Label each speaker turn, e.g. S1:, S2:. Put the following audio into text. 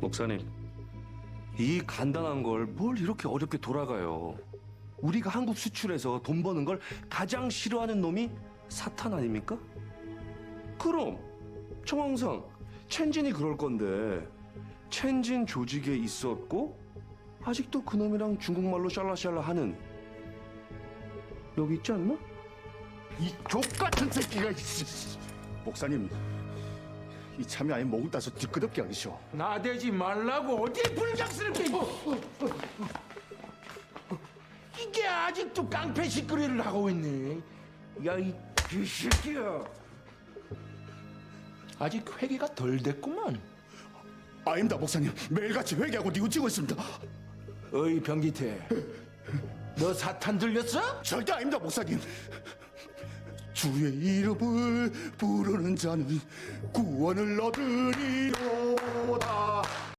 S1: 목사님, 이 간단한 걸 뭘 이렇게 어렵게 돌아가요? 우리가 한국 수출해서 돈 버는 걸 가장 싫어하는 놈이 사탄 아닙니까? 그럼 정황상 첸진이 그럴 건데 첸진 조직에 있었고 아직도 그놈이랑 중국말로 샬라샬라 하는 여기 있지 않나?
S2: 이 족같은 새끼가 목사님, 이 참이 아예 목을 따서 뒤끄럽게 하시오.
S3: 나대지 말라고 어디 불장스럽게 이게 아직도 깡패 시끄러를 하고 있네. 야 이 개새끼야, 아직 회개가 덜 됐구만.
S2: 아닙니다 목사님, 매일같이 회개하고 뉘우치고 있습니다.
S3: 어이 병기태, 너 사탄 들렸어?
S2: 절대 아닙니다 목사님. 주의 이름을 부르는 자는 구원을 얻으리로다.